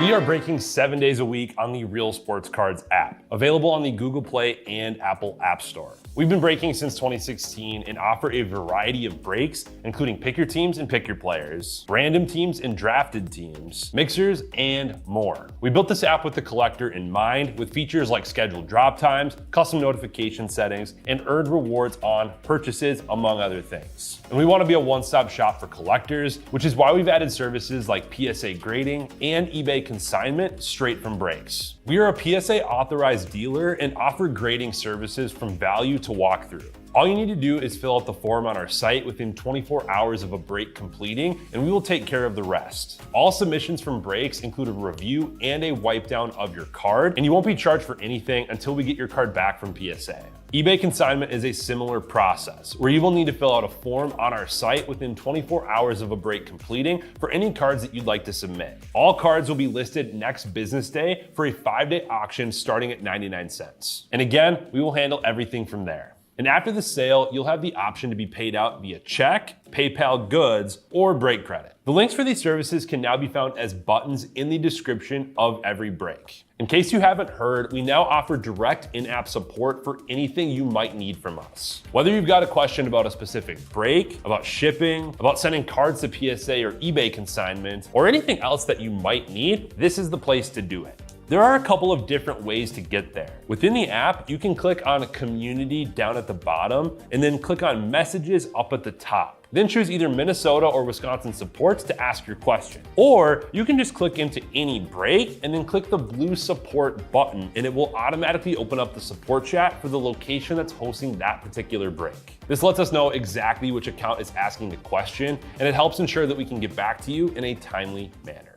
We are breaking 7 days a week on the Real Sports Cards app, available on the Google Play and Apple App Store. We've been breaking since 2016 and offer a variety of breaks, including pick your teams and pick your players, random teams and drafted teams, mixers, and more. We built this app with the collector in mind, with features like scheduled drop times, custom notification settings, and earned rewards on purchases, among other things. And we want to be a one-stop shop for collectors, which is why we've added services like PSA grading and eBay consignment straight from breaks. We are a PSA authorized dealer and offer grading services from value to walkthrough. All you need to do is fill out the form on our site within 24 hours of a break completing, and we will take care of the rest. All submissions from breaks include a review and a wipe down of your card, and you won't be charged for anything until we get your card back from PSA. eBay consignment is a similar process, where you will need to fill out a form on our site within 24 hours of a break completing for any cards that you'd like to submit. All cards will be listed next business day for a 5-day auction starting at 99 cents. And again, we will handle everything from there. And after the sale, you'll have the option to be paid out via check, PayPal goods, or break credit. The links for these services can now be found as buttons in the description of every break. In case you haven't heard, we now offer direct in-app support for anything you might need from us. Whether you've got a question about a specific break, about shipping, about sending cards to PSA or eBay consignment, or anything else that you might need, this is the place to do it. There are a couple of different ways to get there. Within the app, you can click on Community down at the bottom and then click on Messages up at the top. Then choose either Minnesota or Wisconsin supports to ask your question. Or you can just click into any break and then click the blue support button, and it will automatically open up the support chat for the location that's hosting that particular break. This lets us know exactly which account is asking the question, and it helps ensure that we can get back to you in a timely manner.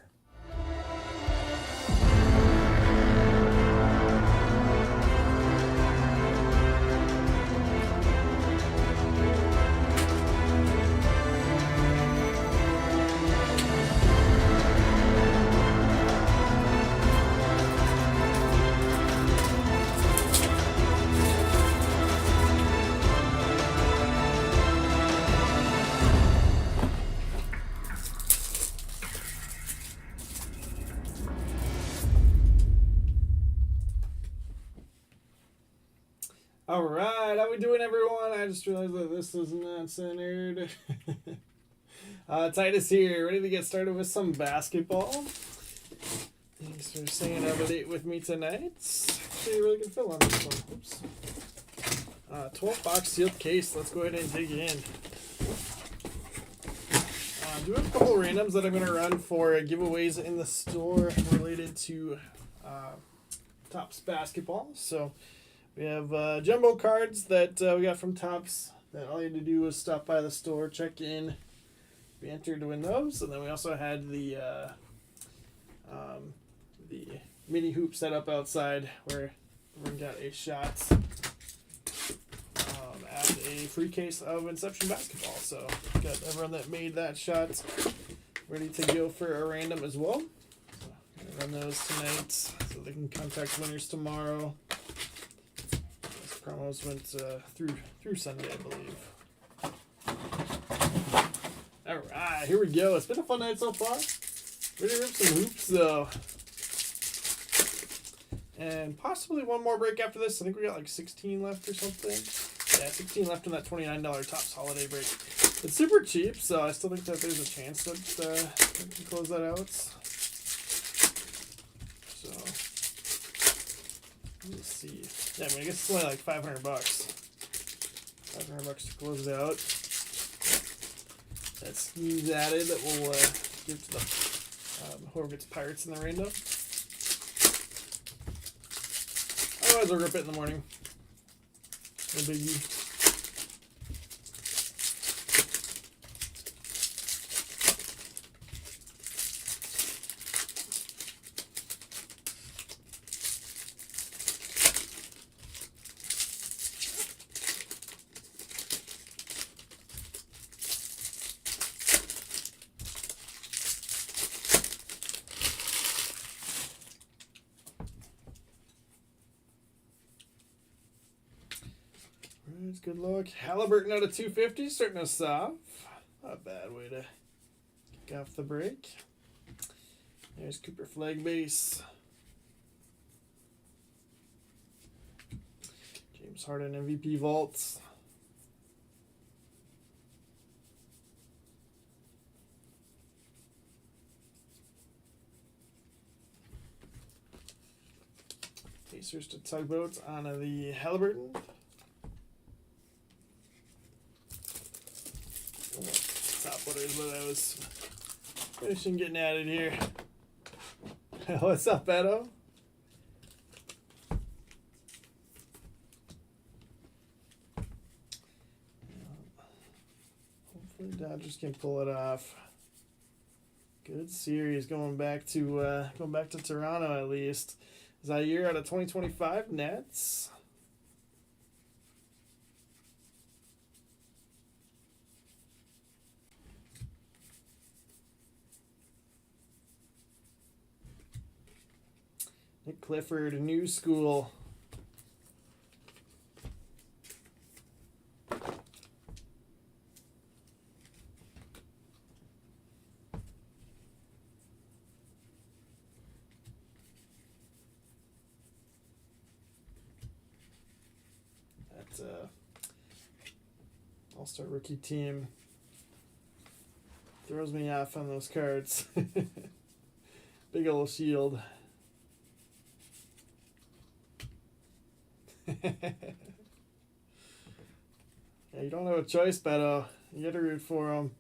All right, how we doing, everyone? I just realized that this is not centered. Titus here, ready to get started with some basketball. Thanks for staying up at 8 with me tonight. Actually, a really good fill on this one. Oops. 12-box sealed case. Let's go ahead and dig in. I do have a couple randoms that I'm going to run for giveaways in the store related to Topps basketball. So we have jumbo cards that we got from Topps that all you had to do was stop by the store, check in, be entered to win those. And then we also had the mini hoop set up outside where everyone got a shot at a free case of Inception basketball. So got everyone that made that shot ready to go for a random as well. So I'm gonna run those tonight so they can contact winners tomorrow. Promos went through Sunday, I believe. All right, here we go. It's been a fun night so far. Ready to rip some hoops, though. And possibly one more break after this. I think we got like 16 left or something. Yeah, 16 left in that $29 Topps holiday break. It's super cheap, so I still think that there's a chance that we can close that out. So, let me see. Yeah, I mean, I guess it's only like $500. $500 to close it out. That scheme's added that we'll give to the whoever gets Pirates in the random. Otherwise, I'll rip it in the morning. No biggie. Good luck. Halliburton out of 250, starting us off. Not a bad way to kick off the break. There's Cooper Flag base. James Harden MVP vaults. Pacers to tugboats onto the Halliburton. Top footers, but I was finishing getting added here. What's up, Beto? Hopefully Dodgers can pull it off. Good series going back to Toronto at least. Zaire out of 2025 Nets. Nick Clifford, New School. That All-Star rookie team throws me off on those cards. Big old shield. Yeah, you don't have a choice, Beto. You got to root for him.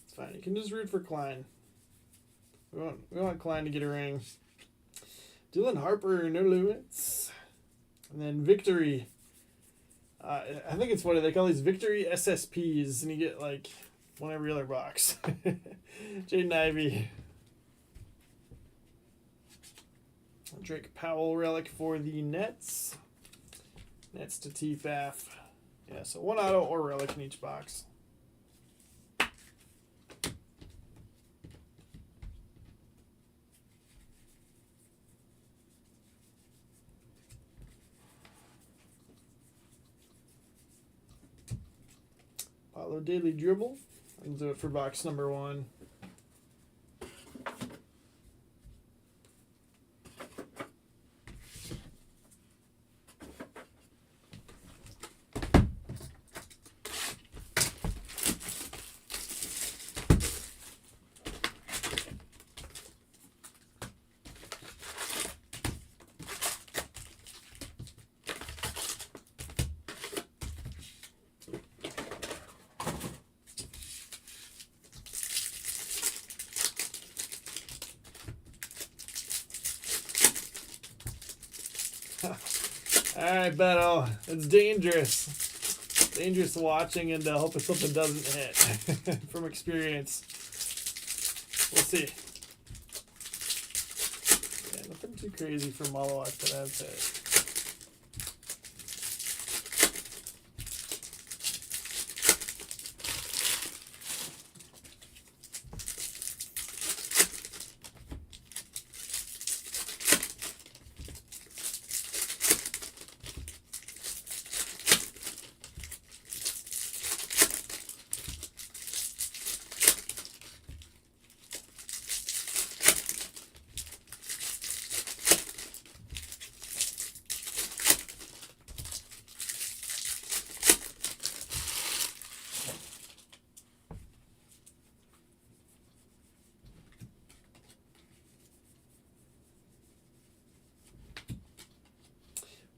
It's fine. You can just root for Klein. We want Klein to get a ring. Dylan Harper, no limits. And then Victory. I think it's what they call these Victory SSPs, and you get like one every other box. Jaden Ivey. Drake Powell relic for the Nets. Nets to TFAF. Yeah, so one auto or relic in each box. Paulo Daily Dribble. I'll do it for box number 1. Alright, Beto. It's dangerous. Dangerous watching and hoping something doesn't hit. From experience. We'll see. Yeah, nothing too crazy for Malawak that I've hit.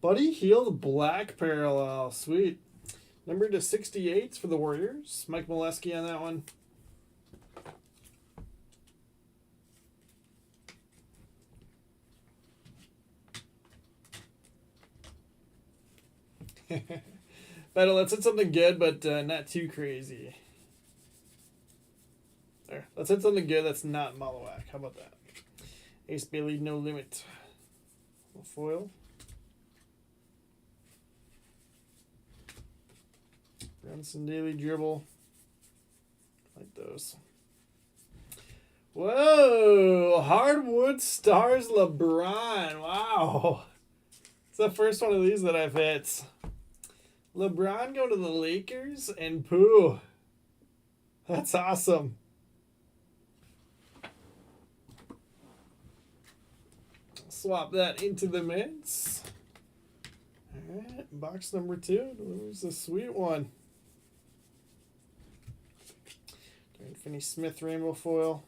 Buddy Hield black parallel. Sweet. Number to 68 for the Warriors. Mike Molesky on that one. Beto, let's hit something good, but not too crazy. There. Let's hit something good that's not Malawak. How about that? Ace Bailey, no limit. Foil. Brunson Daily Dribble. Like those. Whoa! Hardwood Stars LeBron. Wow. It's the first one of these that I've hit. LeBron going to the Lakers and Pooh. That's awesome. Swap that into the mints. All right, box number 2. There's a sweet one. Finney Smith rainbow foil.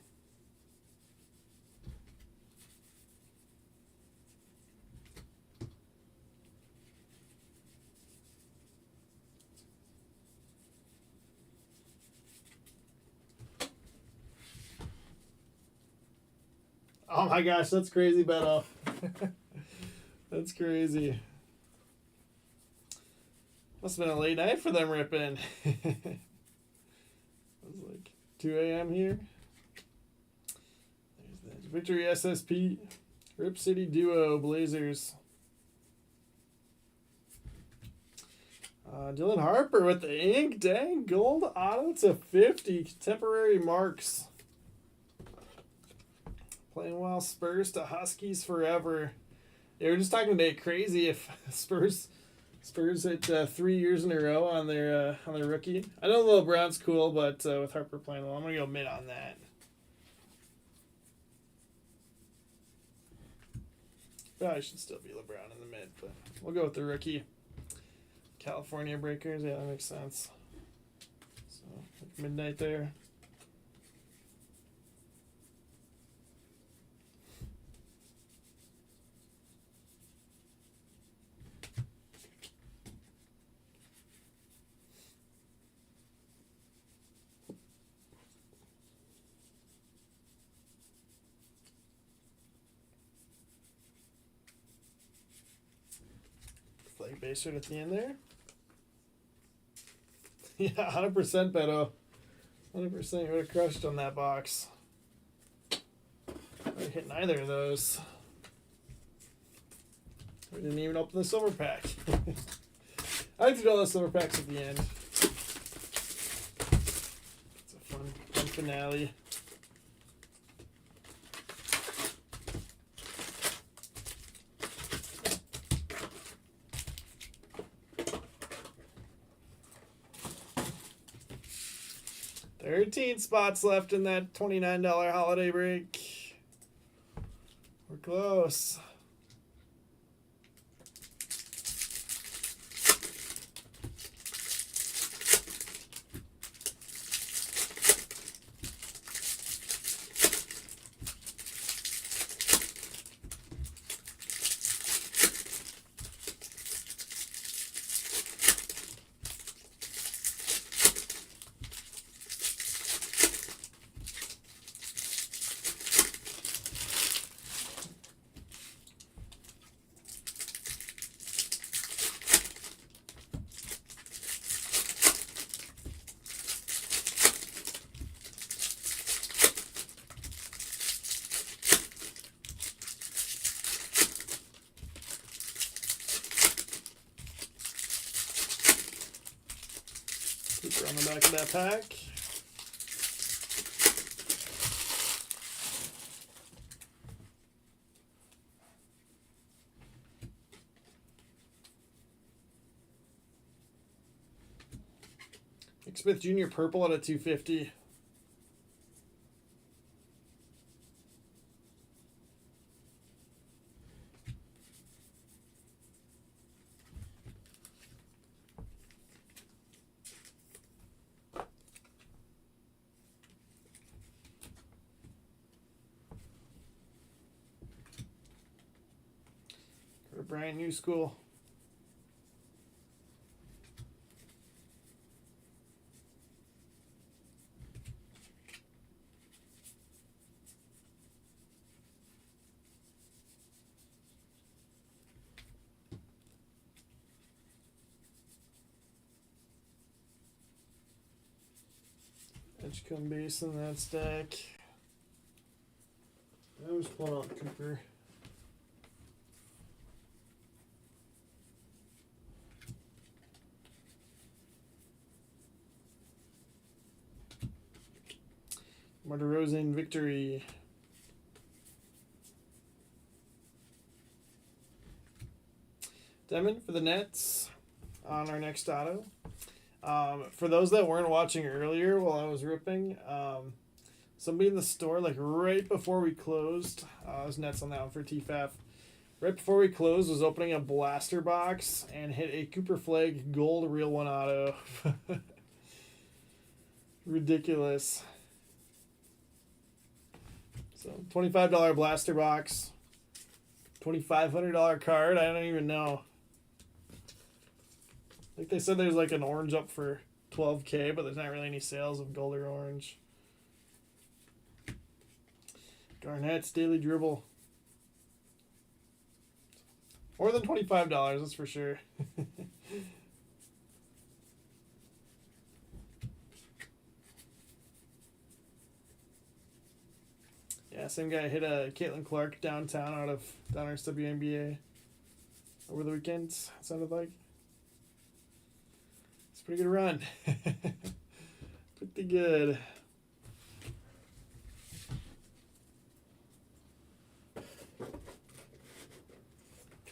Oh my gosh, that's crazy, Beto. That's crazy. Must have been a late night for them ripping. It was like 2 a.m. here. There's that Victory SSP. Rip City Duo Blazers. Dylan Harper with the ink. Dang, gold auto to 50. Contemporary marks. Playing well. Spurs to Huskies forever. They were just talking today. Crazy if Spurs hit 3 years in a row on their rookie. I know the LeBron's cool, but with Harper playing well, I'm gonna go mid on that. Probably should still be LeBron in the mid, but we'll go with the rookie. California Breakers, yeah, that makes sense. So midnight there. Flag baser at the end there. Yeah, 100% Beto. 100% you would have crushed on that box. I didn't hit neither of those. We didn't even open the silver pack. I like to do all the silver packs at the end. It's a fun finale. $13 spots left in that $29 holiday break. We're close. Keep her on the back of that pack. Nick Smith Jr. purple out of 250. Brand new school. Edgecombe base in that stack. I was pulling out Cooper. DeRozan victory. Demon for the Nets. on our next auto. For those that weren't watching earlier while I was ripping, somebody in the store, like right before we closed, I was nuts on that one for TFAF. Right before we closed, was opening a blaster box and hit a Cooper Flag gold Real 1 auto. Ridiculous. So $25 blaster box, $2,500 card. I don't even know. I think they said there's like an orange up for $12K, but there's not really any sales of gold or orange. Garnett's Daily Dribble. More than $25, that's for sure. Yeah, same guy hit a Caitlin Clark downtown out of Downers WNBA over the weekend, it sounded like. It's a pretty good run. Pretty good.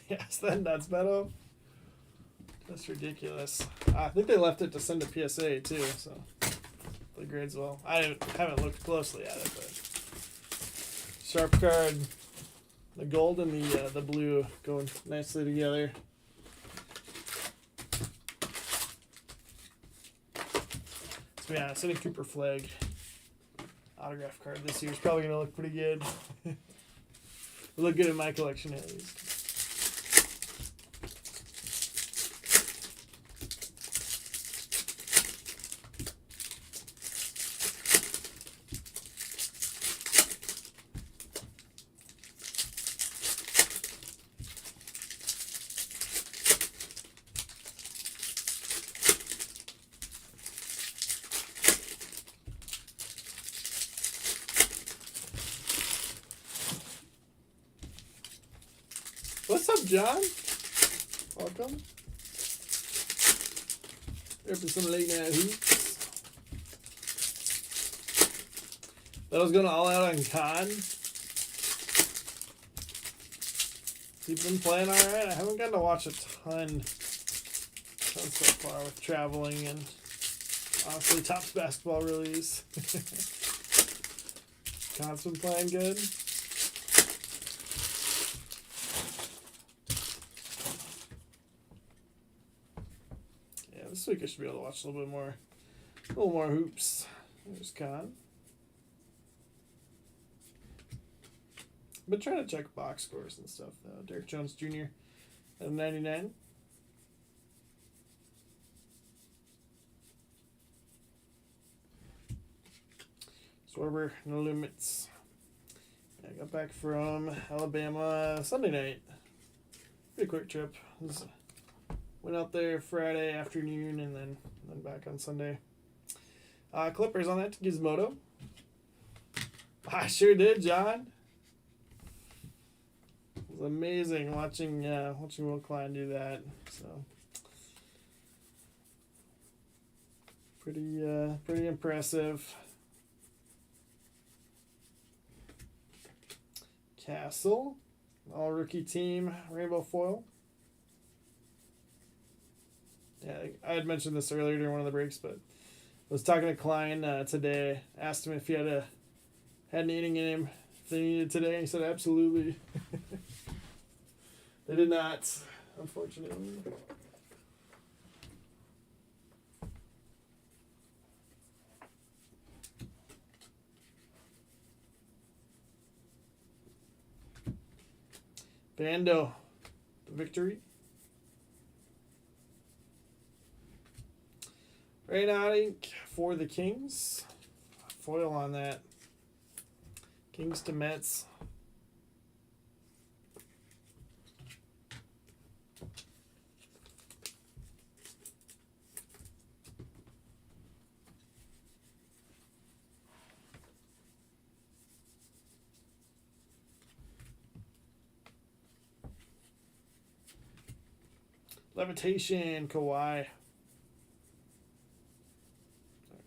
Yes, that nuts, Beto. That's ridiculous. I think they left it to send to PSA too, so the grades well. I haven't looked closely at it, but sharp card. The gold and the blue go nicely together. So yeah, Cindy Cooper Flag autograph card this year is probably gonna look pretty good. It'll look good in my collection at least. What's up, John? Welcome. There for some late night hoops. That was going all out on Con. He's been playing alright. I haven't gotten to watch a ton so far with traveling and honestly Topps basketball release. Con's been playing good. This week I should be able to watch a little more hoops. There's Con. Been trying to check box scores and stuff though. Derek Jones Jr. at 99. Swerver, no limits. I got back from Alabama Sunday night. Pretty quick trip. Went out there Friday afternoon and then back on Sunday. Clippers on that to Gizmodo. I sure did, John. It was amazing watching Will Klein do that. So pretty impressive. Castle, all rookie team, rainbow foil. Yeah, I had mentioned this earlier during one of the breaks, but I was talking to Klein today. Asked him if he had an inning in him, if they needed today, and he said absolutely. They did not, unfortunately. Bando, the victory. Rain out ink for the Kings. Foil on that. Kings to Mets. Levitation, Kawhi.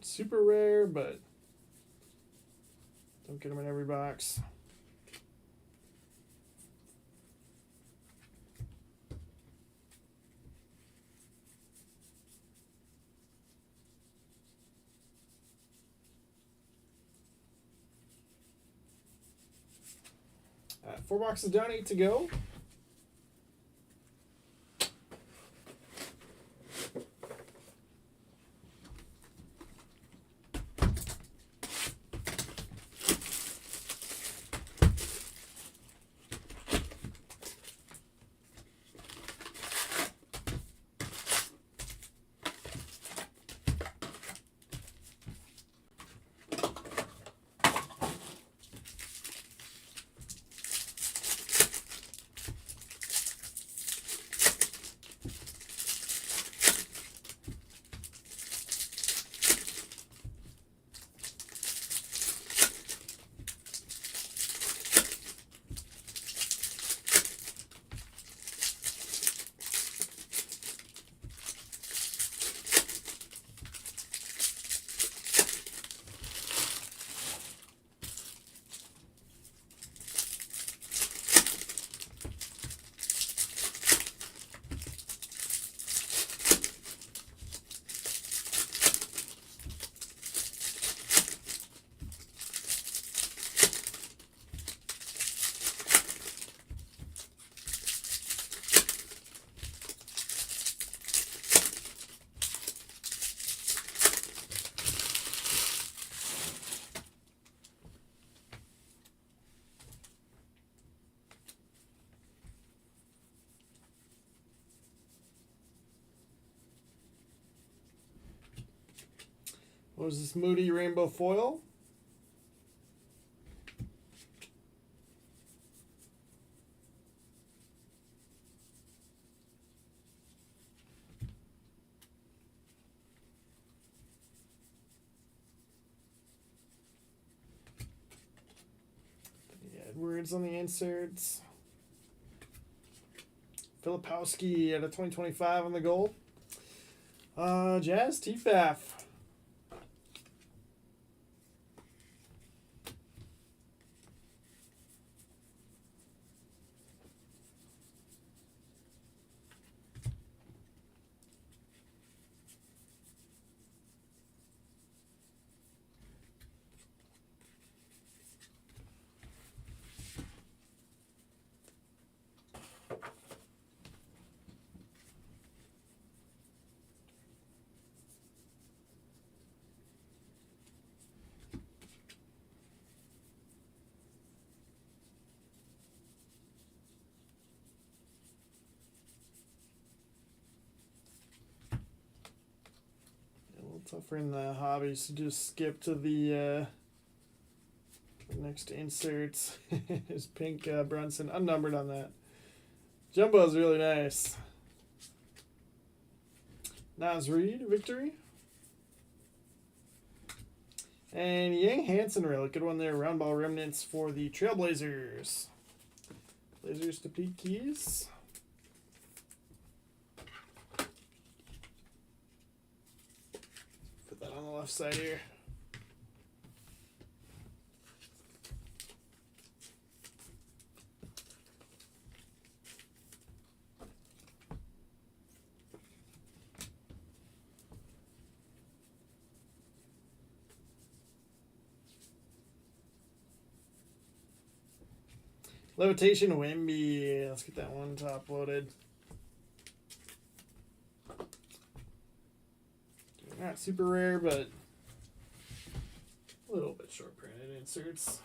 Super rare, but don't get them in every box. 4 boxes down, 8 to go. What was this Moody Rainbow Foil? Edwards on the inserts. Filipowski at a 2025 on the gold. Jazz TFAF. Tougher in the hobbies to just skip to the next inserts. Is pink Brunson unnumbered on that. Jumbo is really nice. Naz Reid, victory. And Yang Hansen relic, good one there. Round ball remnants for the Trailblazers. Blazers to Pete Keys. On the left side here. Levitation Wemby. Let's get that one top loaded. Not super rare, but a little bit short printed inserts.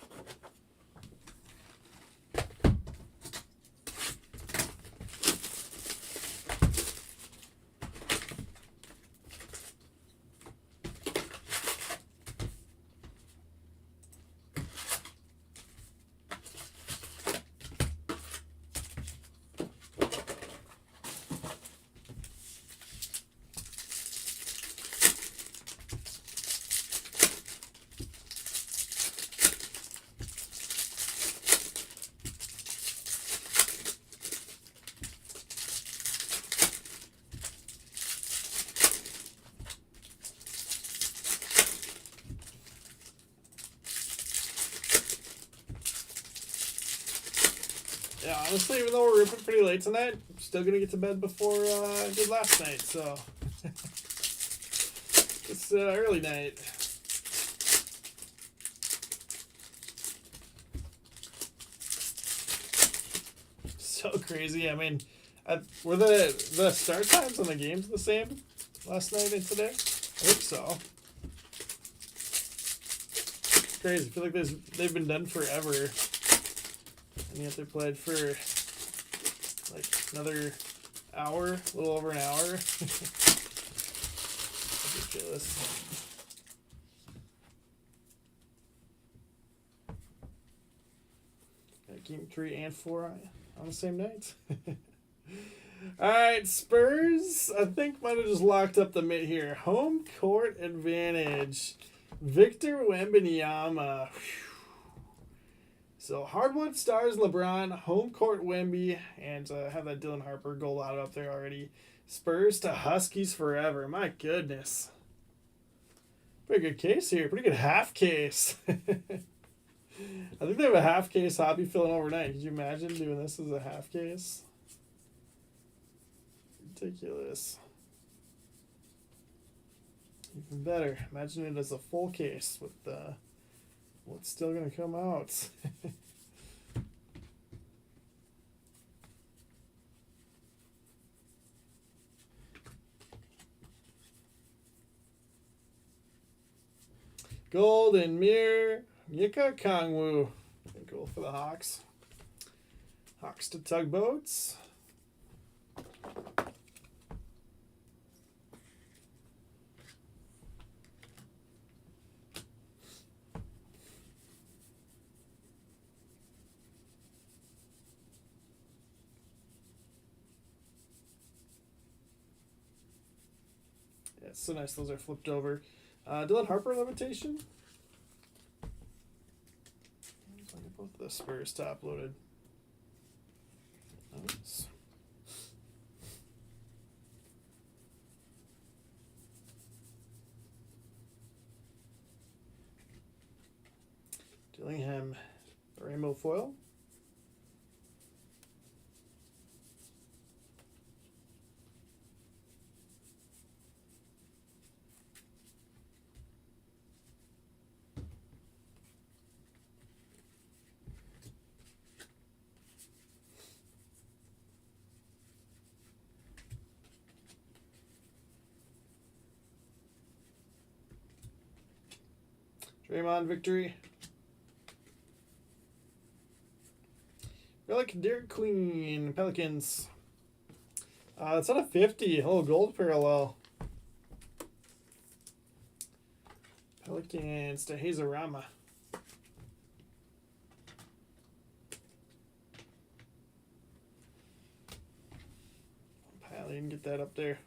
Yeah, honestly, even though we're ripping pretty late tonight, I'm still gonna get to bed before I did last night, so it's early night. so crazy. I mean, were the start times on the games the same last night and today? I think so. It's crazy. I feel like they've been done forever, and yet they played for like another hour, a little over an hour. Ridiculous. Game 3 and 4 on the same night. Alright, Spurs, I think might have just locked up the mid here. Home court advantage. Victor Wembanyama. So Hardwood Stars LeBron, home court Wemby, and have that Dylan Harper goal out up there already. Spurs to Huskies forever. My goodness. Pretty good case here. Pretty good half case. I think they have a half case hobby filling overnight. Could you imagine doing this as a half case? Ridiculous. Even better. Imagine it as a full case with what's still going to come out. Golden Mirror. Yika Kongwu. Cool for the Hawks. Hawks to Tugboats. Yeah, it's so nice those are flipped over. Dylan Harper limitation. Both the Spurs top loaded. Nice. Dillingham, rainbow foil. Draymond victory. Relic Derek Queen, Pelicans. It's on a 50. Hello, gold parallel. Pelicans to Hazarama. Pile in, get that up there.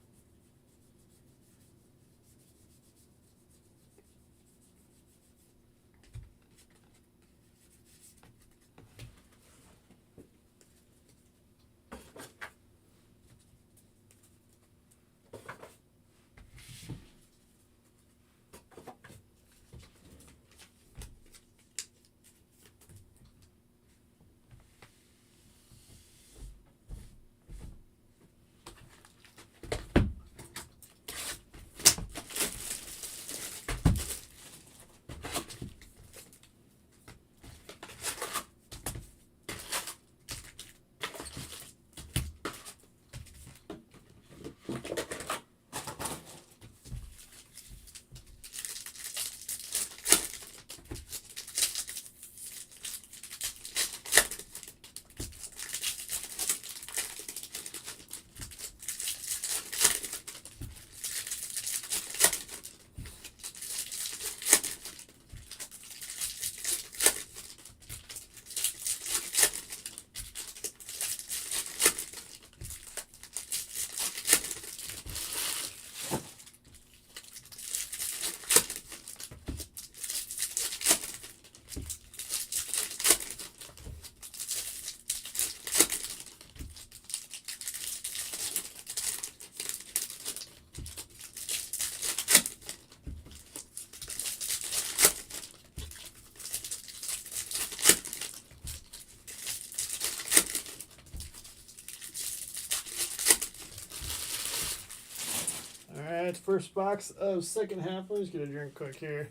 Alright, first box of second half. Let me just get a drink quick here.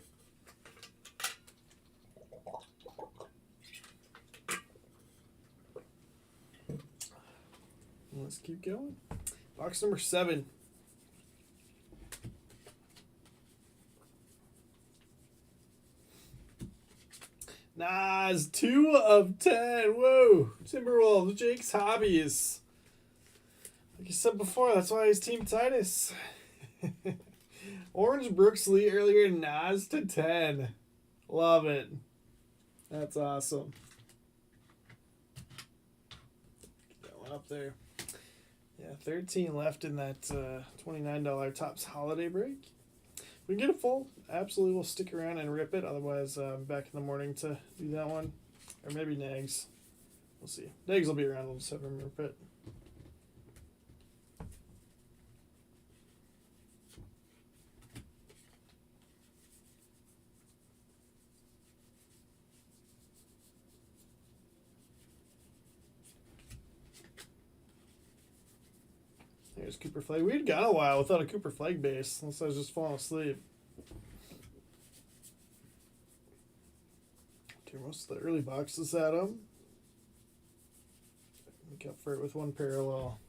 Let's keep going. Box number 7. Nas, 2 of 10. Whoa. Timberwolves, Jake's Hobbies. Like you said before, that's why he's Team Titus. Orange Brooks Lee earlier, Nas to 10. Love it. That's awesome. Get that one up there. Yeah, 13 left in that $29 Topps holiday break. If we can get a full, absolutely we'll stick around and rip it. Otherwise, back in the morning to do that one. Or maybe Nags. We'll see. Nags will be around. We'll just have him rip it. There's Cooper Flag. We'd gone a while without a Cooper Flag base, unless I was just falling asleep. Okay, most of the early boxes had them. Make up for it with one parallel.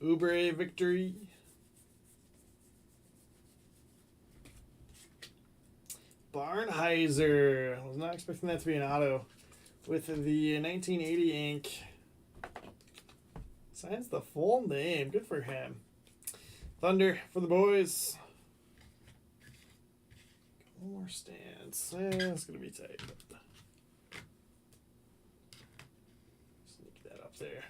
Oubre victory. Barnheiser. I was not expecting that to be an auto. With the 1980 ink. Signs the full name. Good for him. Thunder for the boys. One more stance. It's going to be tight. But sneak that up there.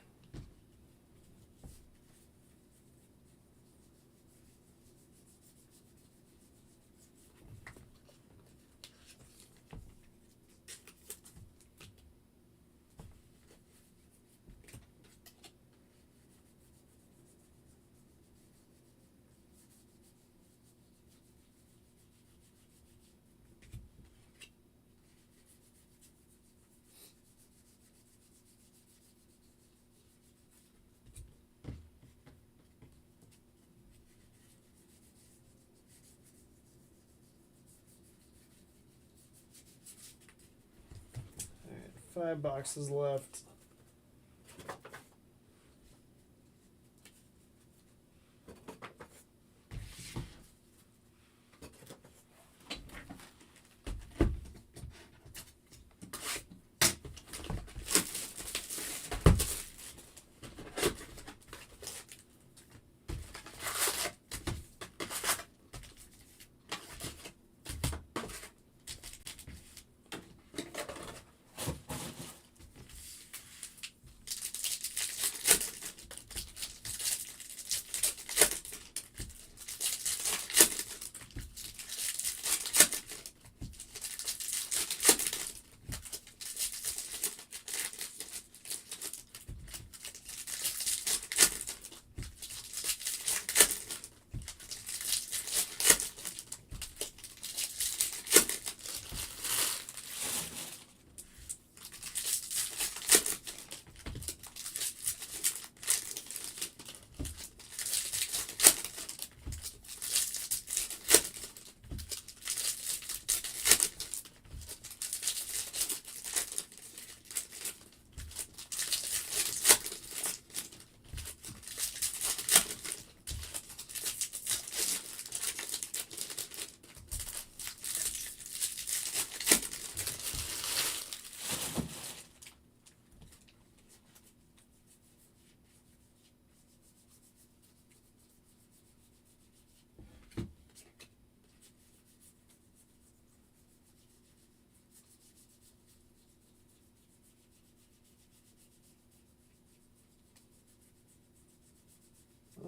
All right, 5 boxes left.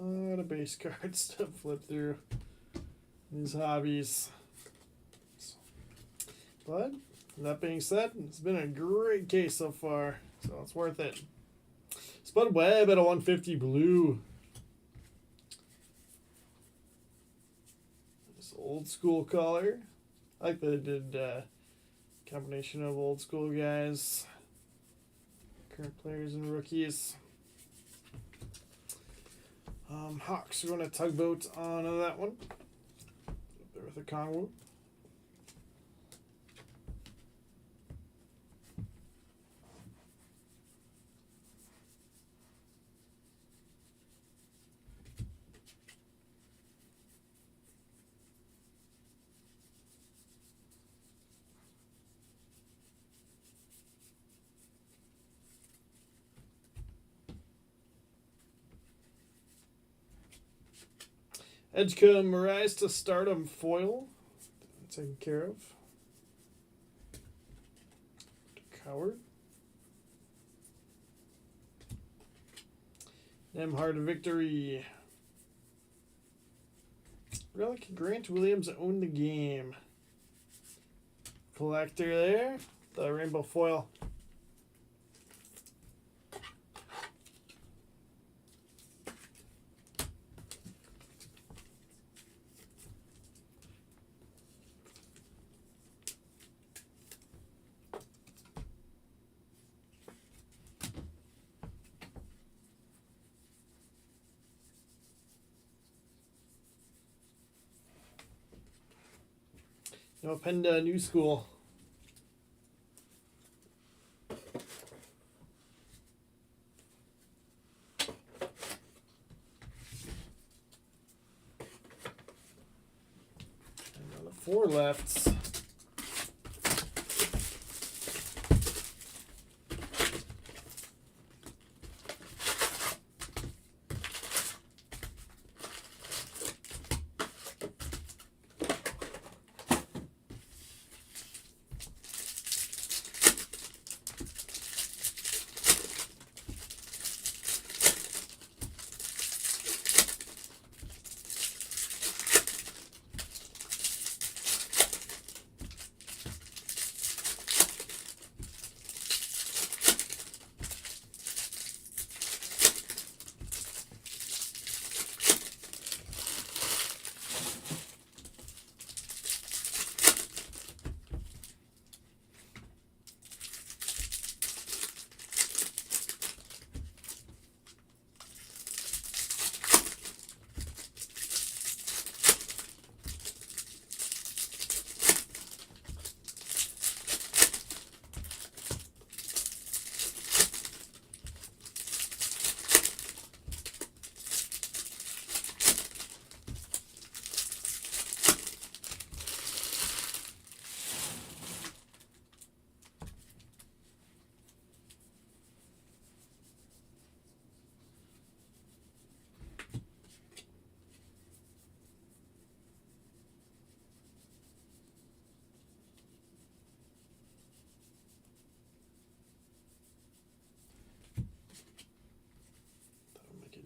A lot of base cards to flip through these hobbies. But that being said, it's been a great case so far, so it's worth it. Spud Webb at a 150 blue. This old school color. I like that it did combination of old school guys, current players, and rookies. Hawks are going to tugboat on that one. Up there with a Kongwu. Edgecombe Rise to Stardom foil. Taken care of. Coward. Nemhard Victory. Relic Grant Williams owned the game. Collector there. The rainbow foil. No Penda New School. And on the 4 lefts.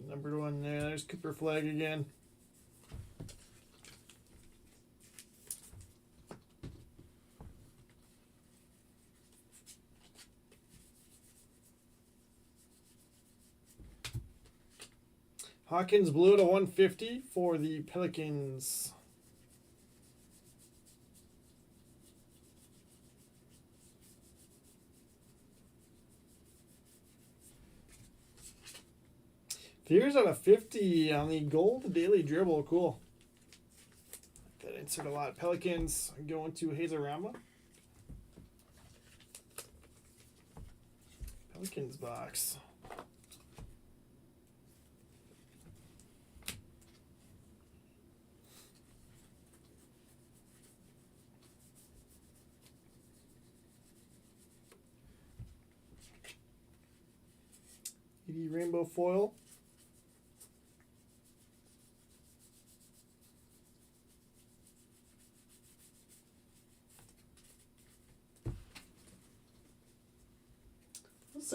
Number 1 there. There's Cooper Flag again. Hawkins Blue to 150 for the Pelicans. Fears out of 50 on the gold daily dribble. Cool. That insert a lot. Pelicans going to Hazarama. Pelicans box. ED Rainbow Foil.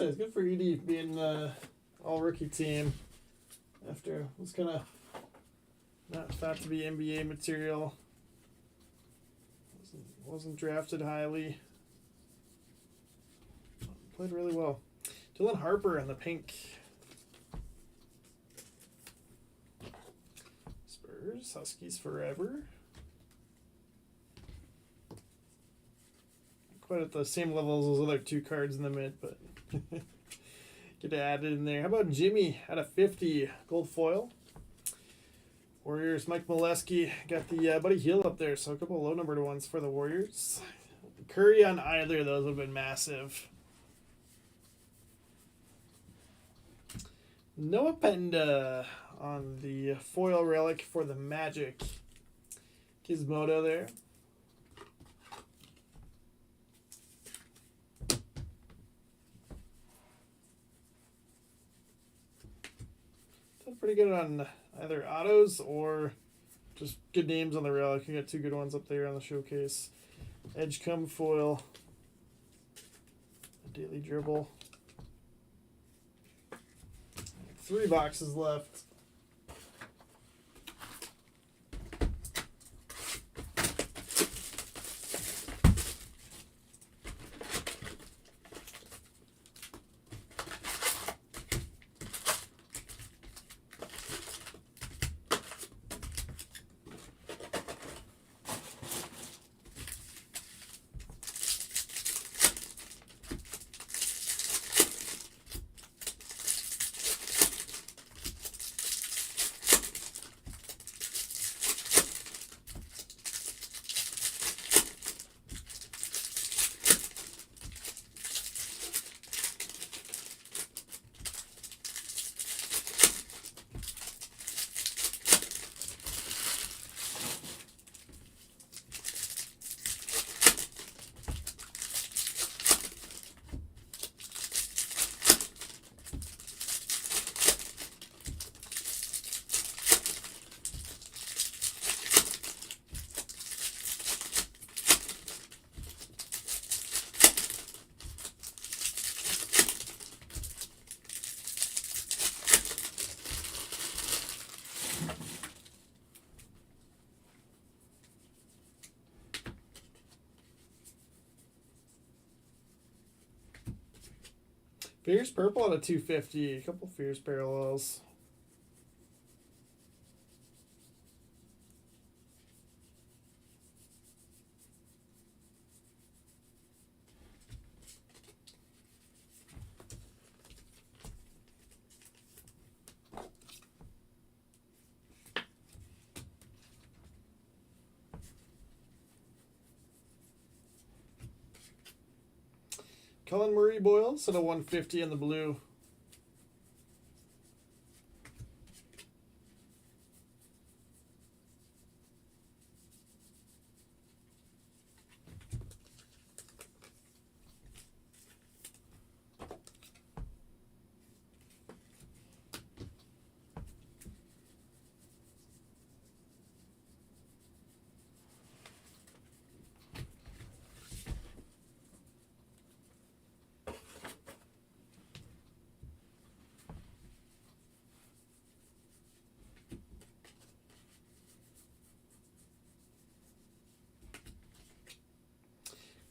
It's good for ED being all rookie team after it was kind of not thought to be NBA material. Wasn't drafted highly. Played really well. Dylan Harper in the pink. Spurs, Huskies forever. Quite at the same level as those other 2 cards in the mid, but get added in there. How about Jimmy at a 50 gold foil? Warriors, Mike Molesky got the Buddy Hield up there, so a couple of low numbered ones for the Warriors. Curry on either of those would have been massive. Noah Penda on the foil relic for the Magic. Gizmodo there. Did pretty good on either autos or just good names on the relic. You got two good ones up there on the showcase. Edge come foil. Daily dribble. 3 boxes left. Fierce purple at a 250. A couple fierce parallels. Cullen Murray Boyles at a 150 in the blue.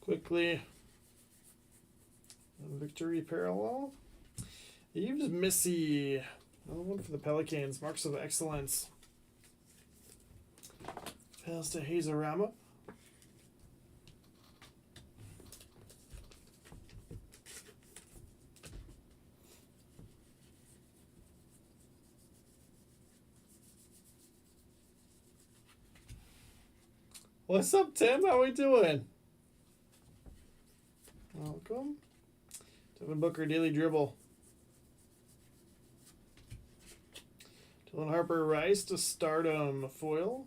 Quickly, victory parallel. Eves Missy, another one for the Pelicans. Marks of excellence. Pass to Hazarama. What's up, Tim? How we doing? Welcome. Devin Booker, Daily Dribble. Dylan Harper, Rice to Stardom, foil.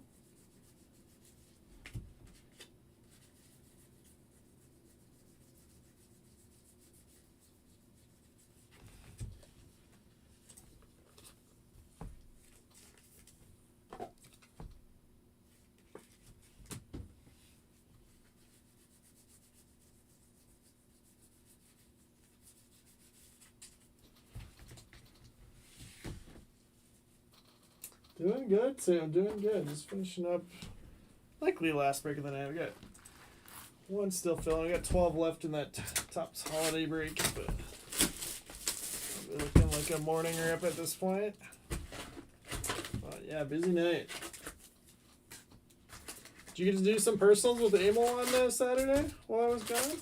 Doing good, Sam. Doing good. Just finishing up likely last break of the night. We got one still filling. We got 12 left in that Topps holiday break, but looking like a morning rip at this point. But yeah, busy night. Did you get to do some personals with Emil on Saturday while I was gone?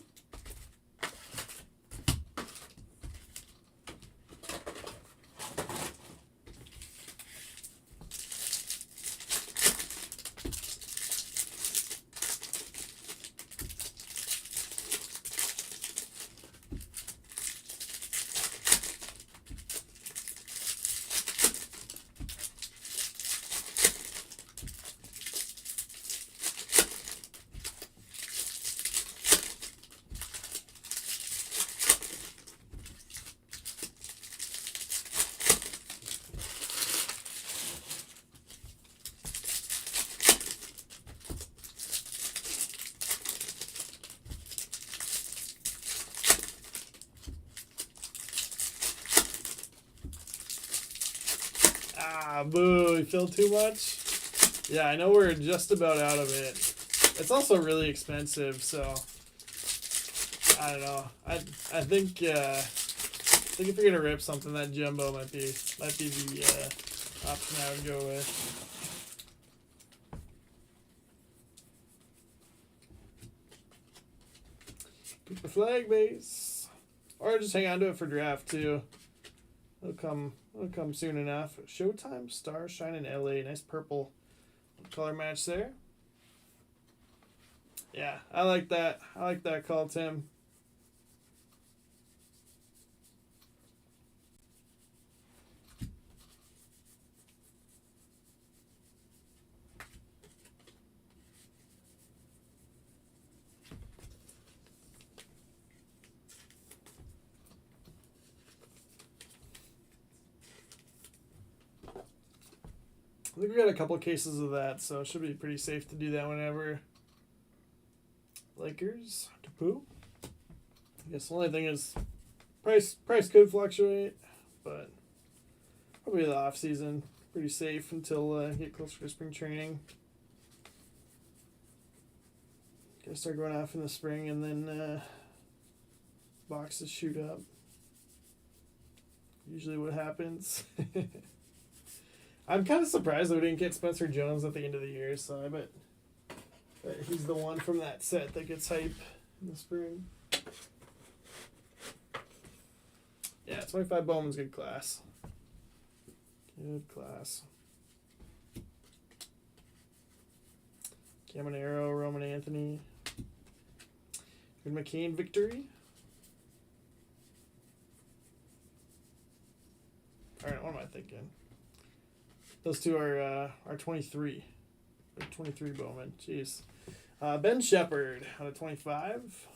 Ah, boo, we filled too much? Yeah, I know we're just about out of it. It's also really expensive, so I don't know. I think if you're gonna rip something, that jumbo might be the option I would go with. Keep the flag base, or just hang on to it for draft too. It'll come soon enough. Showtime Star Shine in LA. Nice purple color match there. Yeah, I like that. I like that call, Tim. I think we got a couple cases of that, so it should be pretty safe to do that whenever. Lakers to poo. I guess the only thing is price could fluctuate, but probably the off season pretty safe until get closer to spring training. Gonna start going off in the spring, and then boxes shoot up. Usually, what happens. I'm kind of surprised that we didn't get Spencer Jones at the end of the year, so I bet he's the one from that set that gets hype in the spring. Yeah, 25 Bowman's good class. Good class. Caminero, Roman Anthony. Good McCain victory. Alright, what am I thinking? Those two are 23. 23 Bowman. Jeez. Ben Shepard out of 25.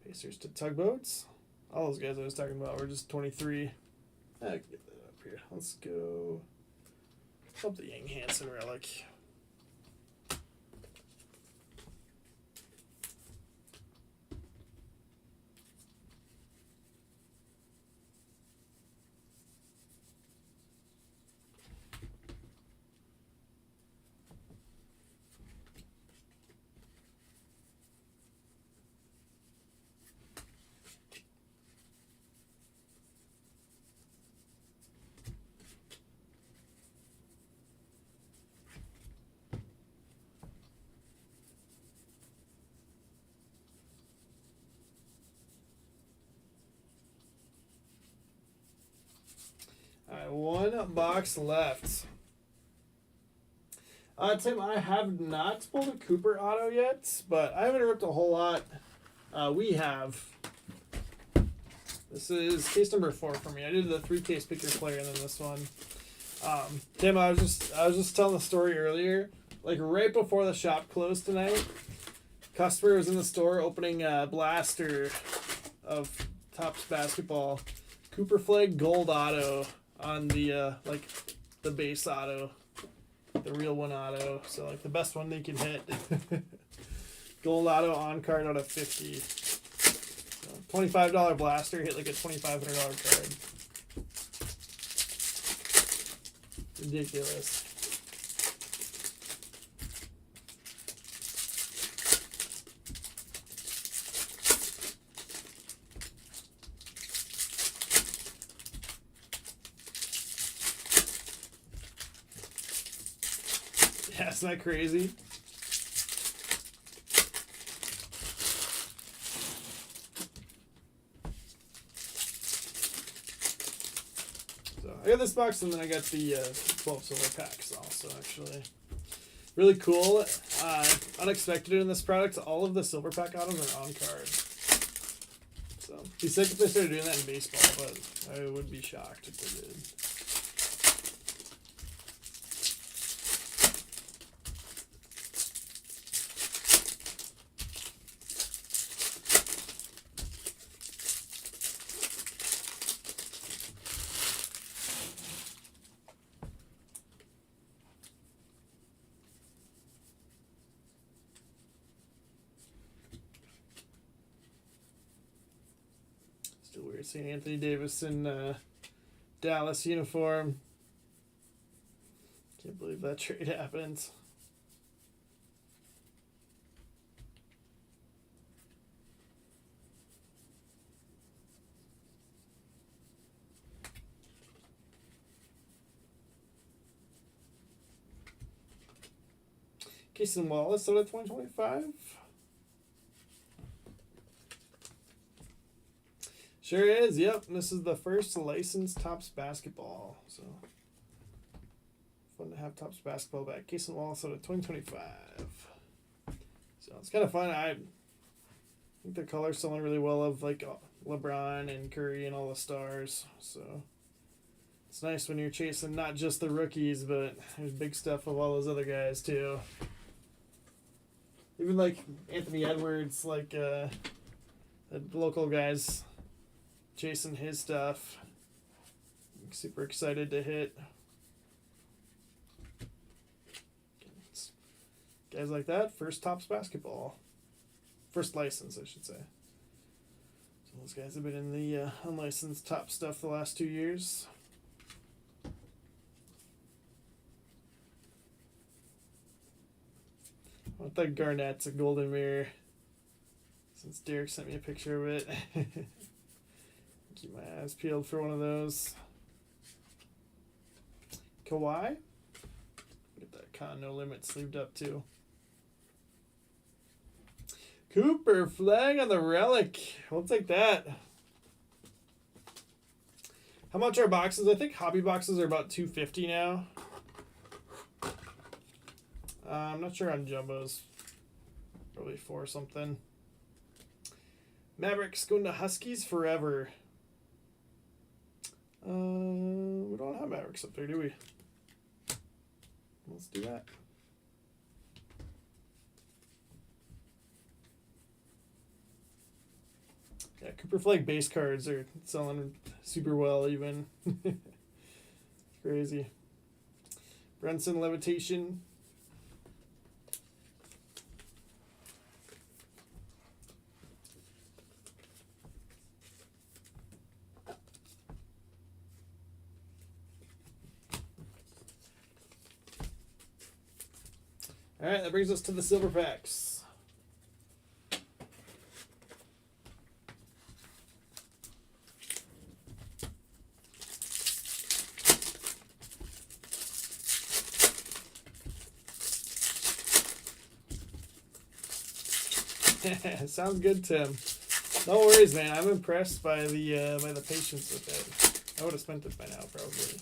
Pacers to Tugboats. All those guys I was talking about were just 23. I can get that up here. Let's go up the Yang Hansen relic. Alright, one box left. Tim, I have not pulled a Cooper auto yet, but I haven't ripped a whole lot. We have. This is case number 4 for me. I did the 3-case pick your player and then this one. Tim, I was just telling the story earlier. Like right before the shop closed tonight, customer was in the store opening a blaster of Topps basketball. Cooper Flag Gold Auto on the the base auto, the real one auto, so like the best one they can hit. Gold auto on card out of 50. So $25 blaster hit like a $2,500 card. Ridiculous. Yeah, isn't that crazy? So I got this box, and then I got the 12 silver packs also, actually. Really cool. Unexpected in this product, all of the silver pack autos are on card. So be sick if they started doing that in baseball, but I would be shocked if they did. Still weird We're seeing Anthony Davis in Dallas uniform. Can't believe that trade happened. Casey Wallace out of 2025. Sure is, yep. This is the first licensed Topps basketball. So fun to have Topps basketball back. Casey Wallace out of 2025. So it's kind of fun. I think the color's selling really well of like LeBron and Curry and all the stars. So it's nice when you're chasing not just the rookies, but there's big stuff of all those other guys too. Even like Anthony Edwards, like the local guys chasing his stuff. I'm super excited to hit. Guys like that, first Topps basketball. First license, I should say. So those guys have been in the unlicensed Topps stuff the last 2 years. I want that Garnett's a golden mirror. Since Derek sent me a picture of it. Keep my eyes peeled for one of those. Kawhi. Get that Con No Limit sleeved up too. Cooper flag on the relic. We'll take that. How much are boxes? I think hobby boxes are about $250 now. I'm not sure on jumbos. Probably $4 something. Mavericks going to Huskies forever. We don't have Mavericks up there, do we? Let's do that. Yeah, Cooper Flag base cards are selling super well even. Crazy. Brunson Levitation. All right, that brings us to the silver packs. Sounds good, Tim. No worries, man. I'm impressed by the patience with it. I would have spent it by now, probably.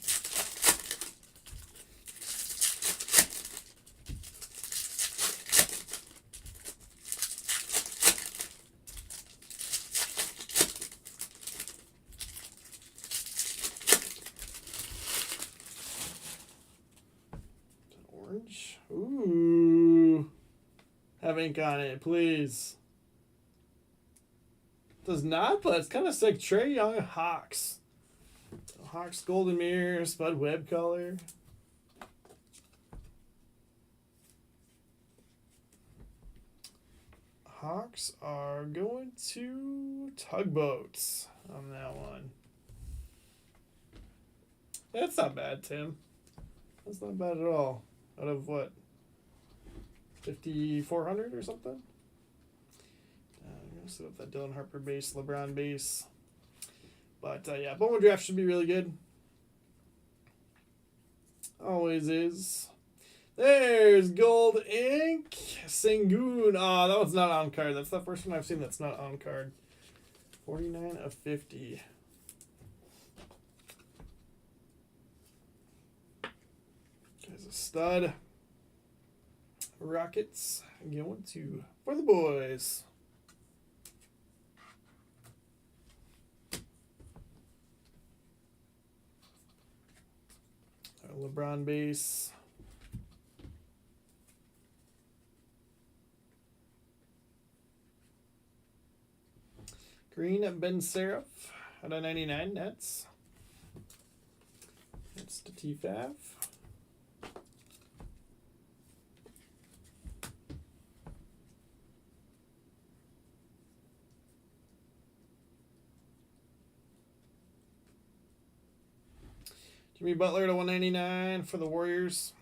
Orange. Ooh. Have ink on it, please. Does not, but it's kind of sick. Trae Young Hawks. Hawks Golden Mirror, Spud Webb color. Hawks are going to Tugboats on that one. That's not bad, Tim. That's not bad at all. Out of what? 5,400 or something? I'm going to set up that Dylan Harper base, LeBron base. But yeah, Bowman draft should be really good. Always is. There's Gold Ink. Sengun. Oh, that one's not on card. That's the first one I've seen that's not on card. 49 of 50. Guy's a stud. Rockets going to for the boys. Our LeBron base. Green Ben Seraph out of 99 Nets. That's the TFAV. Jimmy Butler to 199 for the Warriors.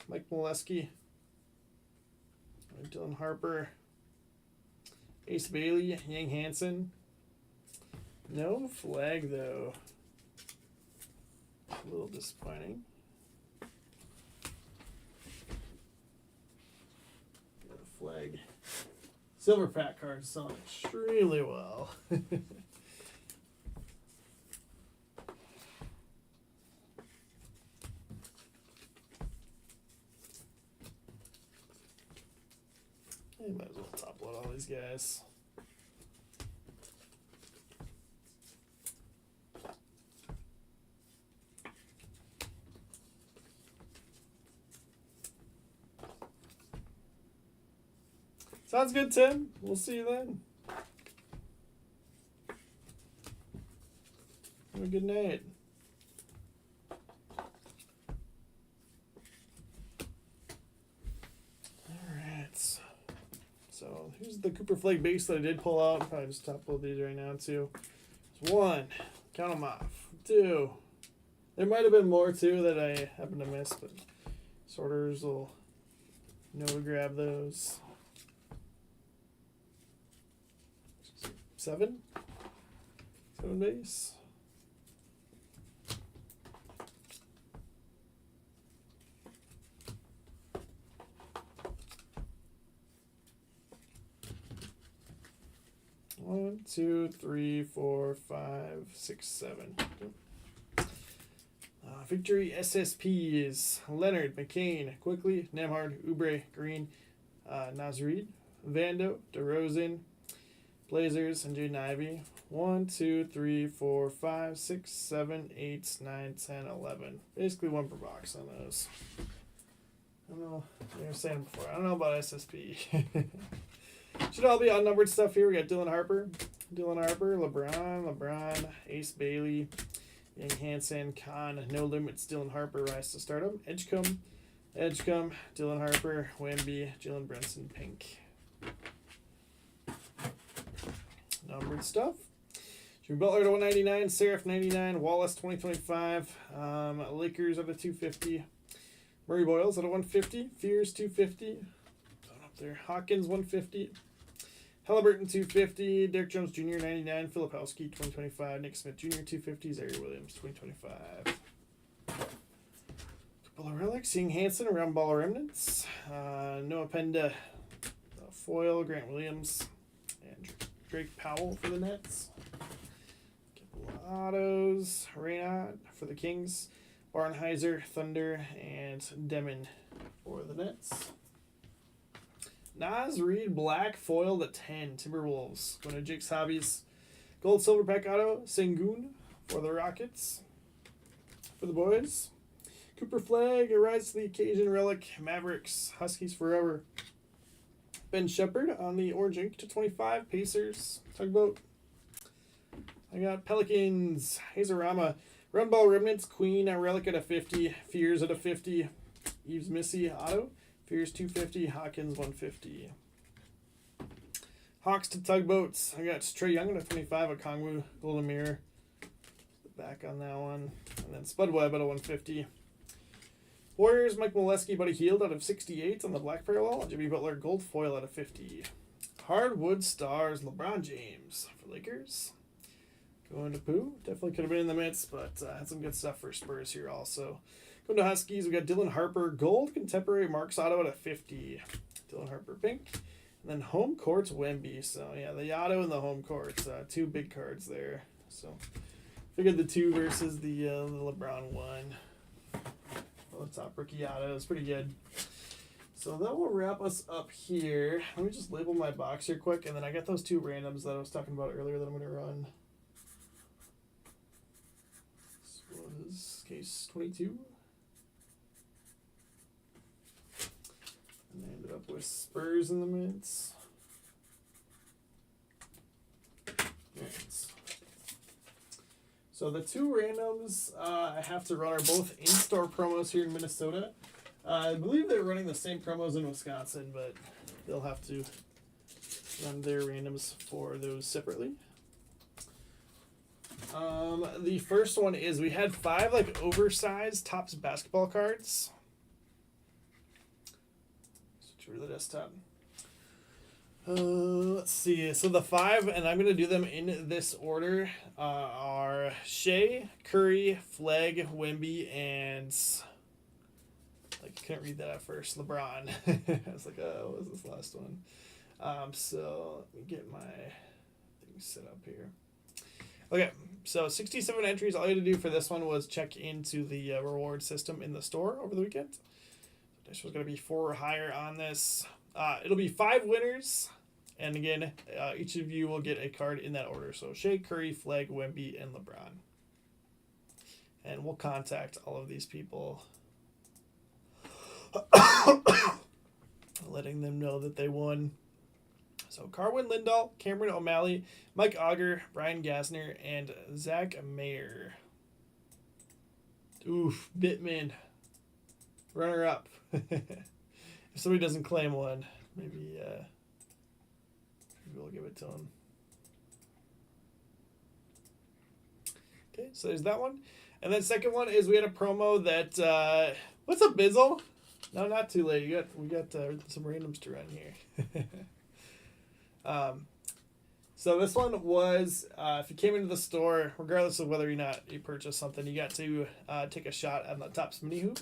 Mike Molesky. Dylan Harper. Ace Bailey. Yang Hansen. No flag, though. A little disappointing. Got a flag. Silver pack cards selling extremely well. You might as well top load all these guys. Sounds good, Tim. We'll see you then. Have a good night. Alright. So here's the Cooper Flake base that I did pull out. I'll probably just top load these right now too. There's 1. Count them off. 2. There might have been more too that I happened to miss, but sorters will know to grab those. 7 base. One, 2, 3, 4, 5, 6, 7. Victory SSPs: Leonard, McCain, Quickly, Nemhard, Oubre, Green, Nasrid, Vando, DeRozan, Blazers, and Jaden Ivey. 1, 2, 3, 4, 5, 6, 7, 8, 9, 10, 11. Basically 1 per box on those. I don't know. You were saying before. I don't know about SSP. Should all be unnumbered stuff here. We got Dylan Harper, LeBron, Ace Bailey, Yang Hansen, Khan, No Limits, Dylan Harper, Rise to Stardom, Edgecombe, Dylan Harper, Wemby, Jalen Brunson, Pink. Numbered stuff. Jimmy Butler to 199, Seraph 99, Wallace 2025, Lakers at a 250, Murray Boyles at a 150, Fears 250, up there, Hawkins 150, Halliburton 250, Derek Jones Jr. 99, Filipowski 2025, Nick Smith Jr. 250, Zaire Williams 2025. Couple of relics, Yang Hansen, Round Ball Remnants, Noah Penda, Foil, Grant Williams, and Drake Powell for the Nets. Couple of autos, Reynaud for the Kings, Barnheiser, Thunder, and Demon for the Nets. Nas Reed Black Foil to 10, Timberwolves. Going to Jake's Hobbies. Gold Silver Pack Auto, Sengun for the Rockets. For the boys. Cooper Flag, A Rise to the Occasion Relic, Mavericks, Huskies Forever. Ben Shepard on the Orange Ink to 25, Pacers, Tugboat. I got Pelicans, Hazarama, Run Ball Remnants, Queen, a Relic at a 50, Fears at a 50, Eves Missy Auto, Fears 250, Hawkins 150. Hawks to Tugboats, I got Trae Young at a 25, a Kongwu, Golden Mirror. Back on that one. And then Spudweb at a 150. Warriors, Mike Molesky, Buddy Hield out of 68 on the black parallel. Jimmy Butler, gold foil out of 50. Hardwood Stars, LeBron James for Lakers. Going to Pooh. Definitely could have been in the midst, but had some good stuff for Spurs here also. Going to Huskies, we got Dylan Harper, gold contemporary Marks Auto out of 50. Dylan Harper, pink. And then home courts, Wemby. So yeah, the auto and the home courts. 2 big cards there. So figured the 2 versus the LeBron 1. The top rookie auto is pretty good. So that will wrap us up here. Let me just label my box here quick, and then I got those 2 randoms that I was talking about earlier that I'm going to run. This was case 22. And I ended up with Spurs in the mids. Right. So the 2 randoms I have to run are both in-store promos here in Minnesota. I believe they're running the same promos in Wisconsin, but they'll have to run their randoms for those separately. The first one is we had 5 like oversized Topps basketball cards. Switch over to the desktop. Let's see. So the 5, and I'm gonna do them in this order, are Shea, Curry, Flegg, Wemby, and like I couldn't read that at first. LeBron. I was like, oh, what was this last one? So let me get my thing set up here. Okay, so 67 entries. All you had to do for this one was check into the reward system in the store over the weekend. This was going to be 4 or higher on this. It'll be 5 winners. And again, each of you will get a card in that order. So Shea, Curry, Flegg, Wemby, and LeBron. And we'll contact all of these people, letting them know that they won. So Carwin Lindahl, Cameron O'Malley, Mike Auger, Brian Gasner, and Zach Mayer. Oof, Bittman. Runner up. If somebody doesn't claim one, maybe we'll give it to him. Okay, so there's that one. And then second one is we had a promo that what's up, Bizzle? No, not too late. We got some randoms to run here. So this one was if you came into the store, regardless of whether or not you purchased something, you got to take a shot on the Topps mini hoop.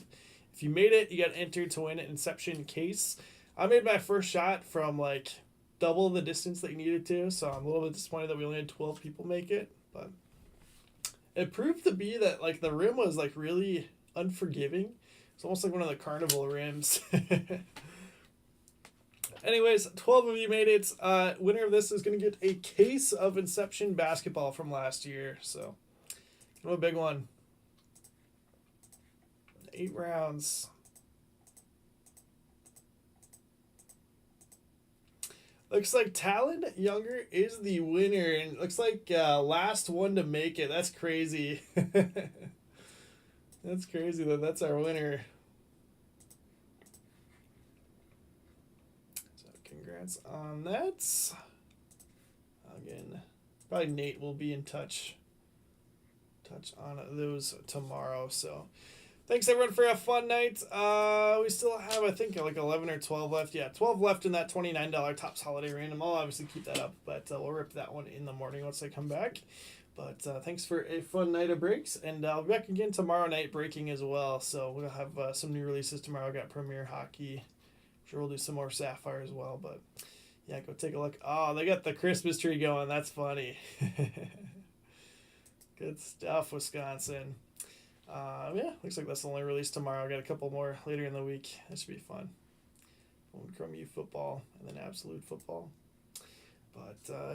If you made it, you got entered to win an Inception case. I made my first shot from like double the distance that you needed to, so I'm a little bit disappointed that we only had 12 people make it, but it proved to be that like the rim was like really unforgiving. It's almost like one of the carnival rims. Anyways, 12 of you made it. Winner of this is going to get a case of Inception basketball from last year. So, a big one. 8 rounds. Looks like Talon Younger is the winner. And looks like last one to make it. That's crazy. That's crazy that that's our winner. Congrats on that. Again, probably Nate will be in touch on those tomorrow. So thanks everyone for a fun night. We still have, I think, like 11 or 12 left. Yeah, 12 left in that $29 Topps Holiday Random. I'll obviously keep that up, but we'll rip that one in the morning once I come back. But thanks for a fun night of breaks, and I'll be back again tomorrow night breaking as well. So we'll have some new releases tomorrow. I got Premier Hockey. Sure, we'll do some more Sapphire as well, but yeah, go take a look. Oh, they got the Christmas tree going. That's funny. Good stuff, Wisconsin. Yeah, looks like that's the only release tomorrow. I got a couple more later in the week. That should be fun. Chrome U football and then Absolute football. But